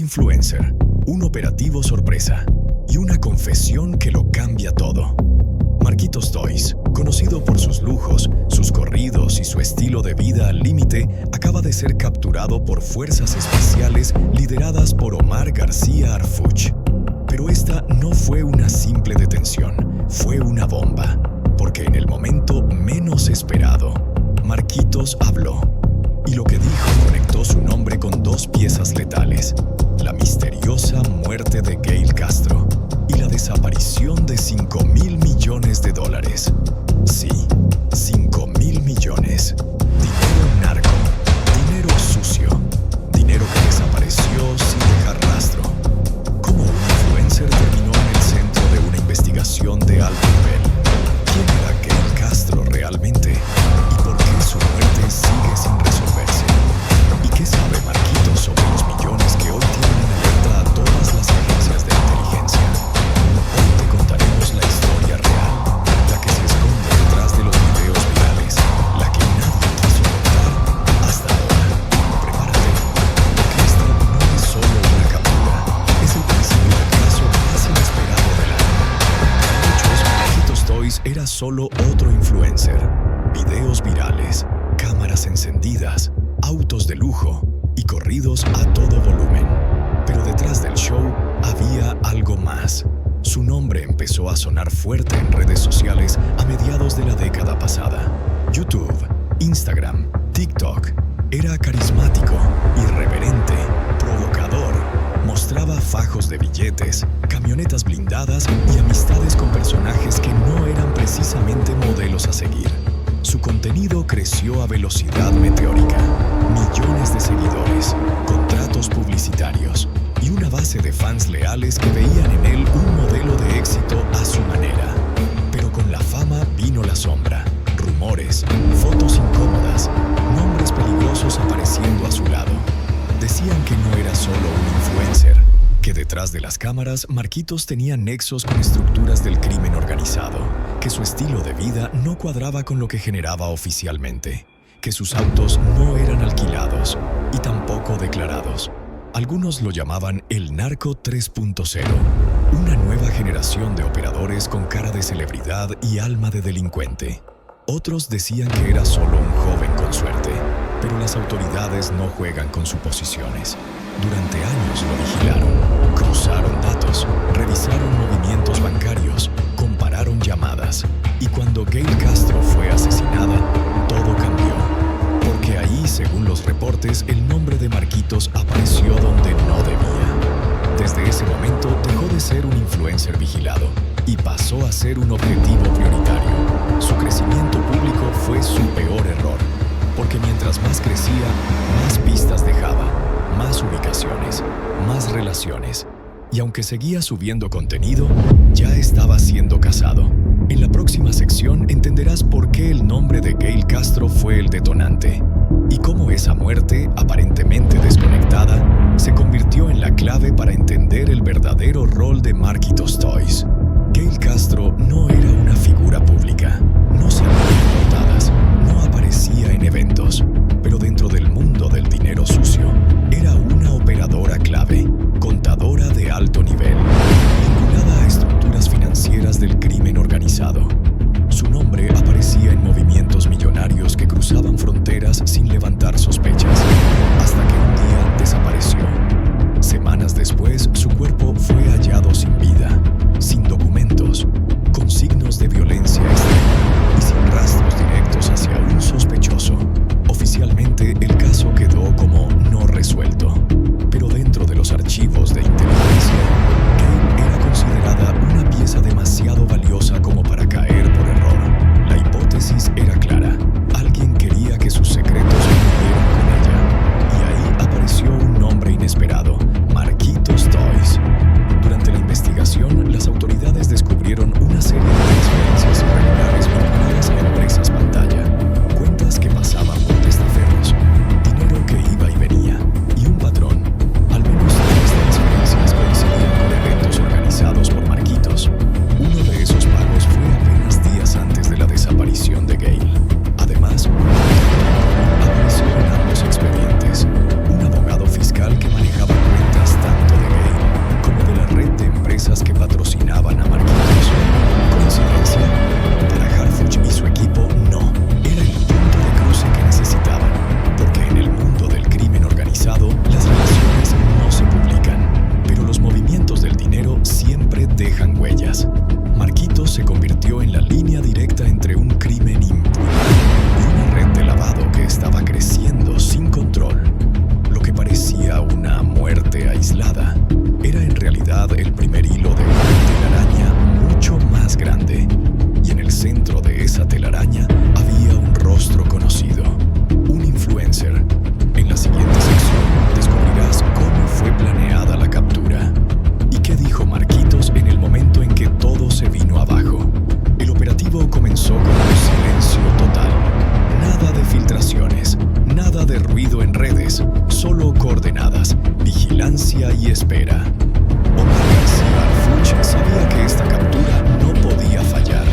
influencer, un operativo sorpresa y una confesión que lo cambia todo. Marquitos Toys, conocido por sus lujos, sus corridos y su estilo de vida al límite, acaba de ser capturado por fuerzas especiales lideradas por Omar García Harfuch. Pero esta no fue una simple detención, fue una bomba, porque en el momento menos esperado, Marquitos habló. Y lo que dijo conectó su nombre con dos piezas letales: la misteriosa muerte de Gail Castro y la desaparición de $5.000 millones. Sí, $5.000 millones. Dinero narco, dinero sucio, dinero que desapareció sin dejar rastro. ¿Cómo un influencer terminó en el centro de una investigación de alto nivel? ¿Quién era Gail Castro realmente? ¿Y por qué su muerte sigue sin resolverse? ¿Y qué sabe Marquitos sobre los millones que hoy tienen en alerta a todas las agencias de inteligencia? Hoy te contaremos la historia real, la que se esconde detrás de los videos virales, la que nadie quiso contar hasta ahora. Prepárate, porque esta no es solo una captura, es el principio del caso más inesperado del año. Para muchos, Marquitos Toys era solo otro influencer. Videos virales, cámaras encendidas, autos de lujo y corridos a todo volumen. Pero detrás del show había algo más. Su nombre empezó a sonar fuerte en redes sociales a mediados de la década pasada. YouTube, Instagram, TikTok. Era carismático, irreverente, provocador. Mostraba fajos de billetes, camionetas blindadas y amistades con personajes que no eran precisamente modelos a seguir. Su contenido creció a velocidad meteórica. Millones de seguidores, contratos publicitarios y una base de fans leales que veían en él un modelo de éxito a su manera. Pero con la fama vino la sombra, rumores, fotos incómodas, nombres peligrosos apareciendo a su lado. Decían que no era solo un influencer, que detrás de las cámaras Marquitos tenía nexos con estructuras del crimen organizado, que su estilo de vida no cuadraba con lo que generaba oficialmente, que sus autos no eran alquilados y tampoco declarados. Algunos lo llamaban el Narco 3.0, una nueva generación de operadores con cara de celebridad y alma de delincuente. Otros decían que era solo un joven con suerte, pero las autoridades no juegan con suposiciones. Durante años lo vigilaron, cruzaron datos, revisaron movimientos bancarios, compararon llamadas. Y cuando Gail Castro fue asesinada, todo cambió. Porque ahí, según los reportes, el nombre de Marquitos apareció donde no debía. Desde ese momento dejó de ser un influencer vigilado y pasó a ser un objetivo prioritario. Su crecimiento público fue su peor error, porque mientras más crecía, más pistas dejaba, más ubicaciones, más relaciones. Y aunque seguía subiendo contenido, ya estaba siendo cazado. En la próxima sección entenderás por qué el nombre de Gail Castro fue el detonante y cómo esa muerte, aparentemente desconectada, se convirtió en la clave para entender el verdadero rol de Marquitos Toys. Gail Castro no era una figura pública, no salía en portadas, no aparecía en eventos, pero dentro del mundo del dinero sucio, era una operadora clave, contadora de alto nivel, vinculada a estructuras financieras del crimen organizado. Su nombre aparecía en movimientos millonarios que cruzaban fronteras sin levantar sospechas, hasta que un día desapareció. Semanas después, su cuerpo fue hallado sin vida, sin documentos, con signos de violencia extrema y sin rastros directos hacia un sospechoso. Oficialmente, el caso quedó como no resuelto, pero dentro de el primer hilo de una telaraña mucho más grande. Y en el centro de esa telaraña había un rostro conocido, un influencer. En la siguiente sección descubrirás cómo fue planeada la captura y qué dijo Marquitos en el momento en que todo se vino abajo. El operativo comenzó con un silencio total. Nada de filtraciones, nada de ruido en redes, solo coordenadas, vigilancia y espera. Omar García Alfuch sabía que esta captura no podía fallar.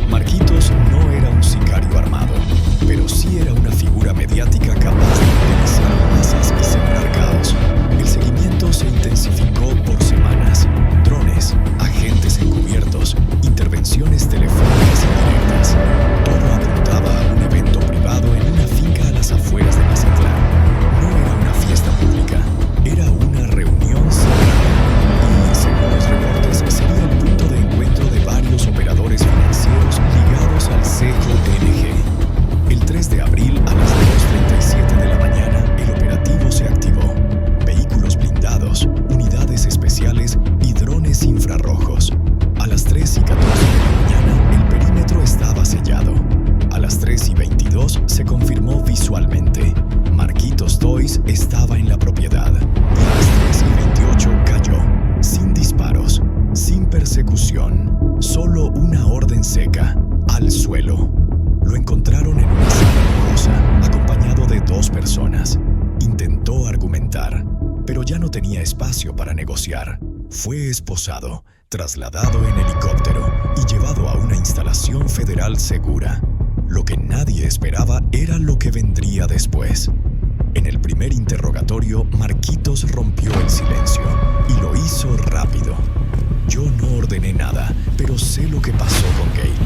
Marquitos no era un sicario armado, pero sí era una figura mediática capaz de movilizar masas y sembrar caos. El seguimiento se intensificó por semanas. Drones, agentes encubiertos, intervenciones telefónicas indirectas. Todo apuntaba a un evento privado en una finca a las afueras de Mazatlán. No era una fiesta pública, era una reunión sagrada. Y, según los reportes, sería el punto de encuentro de varios operadores financieros ligados al CJNG. El 3 de abril a las 2:37 de la mañana, el operativo se activó. Vehículos blindados, unidades especiales y drones infrarrojos. A las 3:14 de la mañana, el perímetro estaba sellado. A las 3:22 se confirmó visualmente. Marquitos Toys estaba en la propiedad. Y a las 3:28 cayó, sin disparos, sin persecución, solo una orden seca, al suelo. Lo encontraron en una sala lujosa, acompañado de 2 personas. Intentó argumentar, pero ya no tenía espacio para negociar. Fue esposado, trasladado en helicóptero y llevado a una instalación federal segura. Lo que nadie esperaba era lo que vendría después. En el primer interrogatorio, Marquitos rompió el silencio y lo hizo rápido. Yo no ordené nada, pero sé lo que pasó con Gail.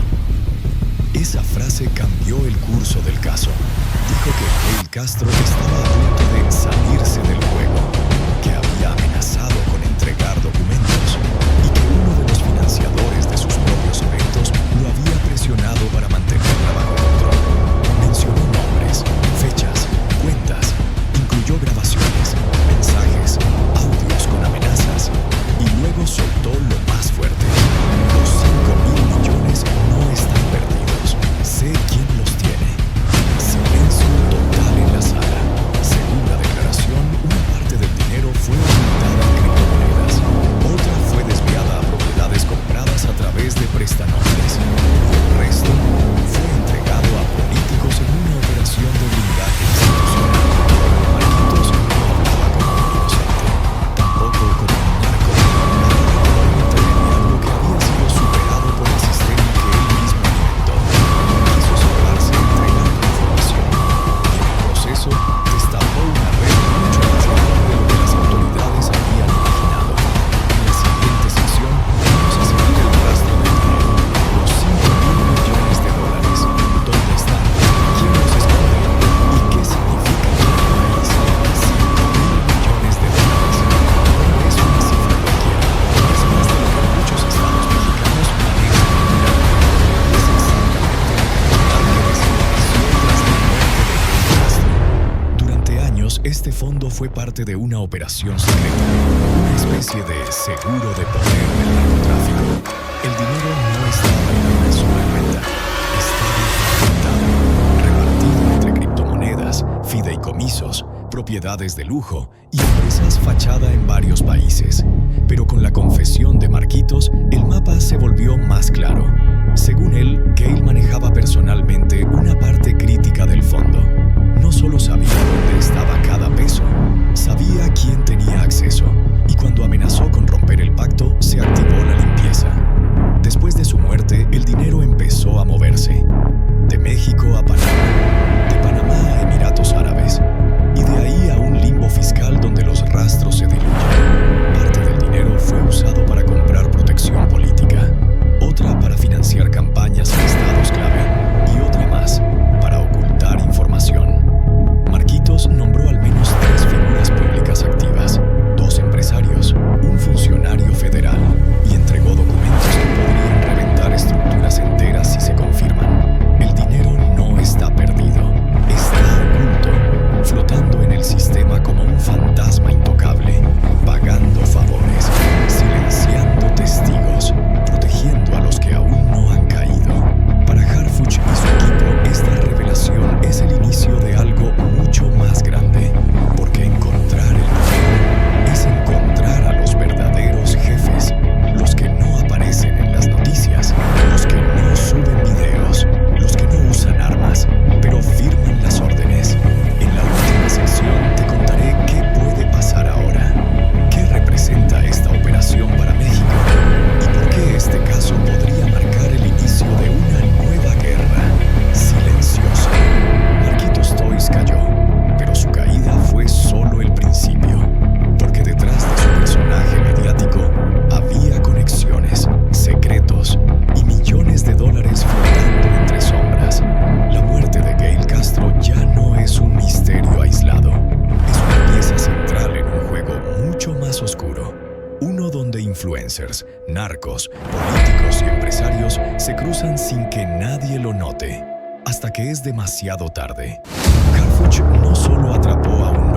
Esa frase cambió el curso del caso. Dijo que Gail Castro estaba a punto de salirse del juego, que había amenazado con entregar documentos y que uno de los financiadores de sus propios eventos lo había presionado para mantenerla bajo control. Mencionó nombres, fechas, cuentas, incluyó grabaciones, mensajes, audios con amenazas y luego soltó lo más fuerte. Los 5.000 millones no están perdidos. Sé quién los tiene. Silencio total en la sala. Según la declaración, una parte del dinero fue ocultada en criptomonedas. Otra fue desviada a propiedades compradas a través de prestanombres. Y el resto fue entregado a políticos en una operación de blindaje institucional. Marquitos no hablaba como un inocente, tampoco como un narco. Hablaba como un intermediario que había sido superado por el sistema que él mismo alimentó. Quiso salvarse entregando información y en el proceso destapó una red mucho más grande de lo que las autoridades habían imaginado. En la siguiente sección vamos a seguir el rastro del dinero. Los 5.000 millones de dólares. ¿Dónde están? ¿Quién los esconde? ¿Y qué significa para el país? 5.000 millones de dólares. No es una cifra cualquiera. Es más de lo que muchos estados mexicanos manejan regularmente. Es exactamente la cantidad que desapareció tras la muerte de Gail Castro. Durante años, este fondo fue parte de una operación secreta, una especie de seguro de poder del narcotráfico. El dinero no estaba en una sola cuenta, estaba fragmentado, repartido entre criptomonedas, fideicomisos, propiedades de lujo y empresas fachada en varios países. Pero con la confesión de Marquitos, el mapa se volvió más claro. Según él, Gail manejaba personalmente una parte crítica del fondo. No solo sabía dónde estaba cada peso, sabía quién tenía acceso, y cuando amenazó con romper el pacto, se activó la limpieza. Después de su muerte, el dinero empezó a moverse. De México a Panamá, de Panamá a Emiratos Árabes, y de ahí a un limbo fiscal donde los rastros se diluyen. Parte del dinero fue usado para comprar protección política, otra para financiar campañas en estados clave, y otra más para ocultar información. Marquitos nombró al menos 3 figuras públicas activas, 2 empresas más oscuro. Uno donde influencers, narcos, políticos y empresarios se cruzan sin que nadie lo note, hasta que es demasiado tarde. Harfuch no solo atrapó a un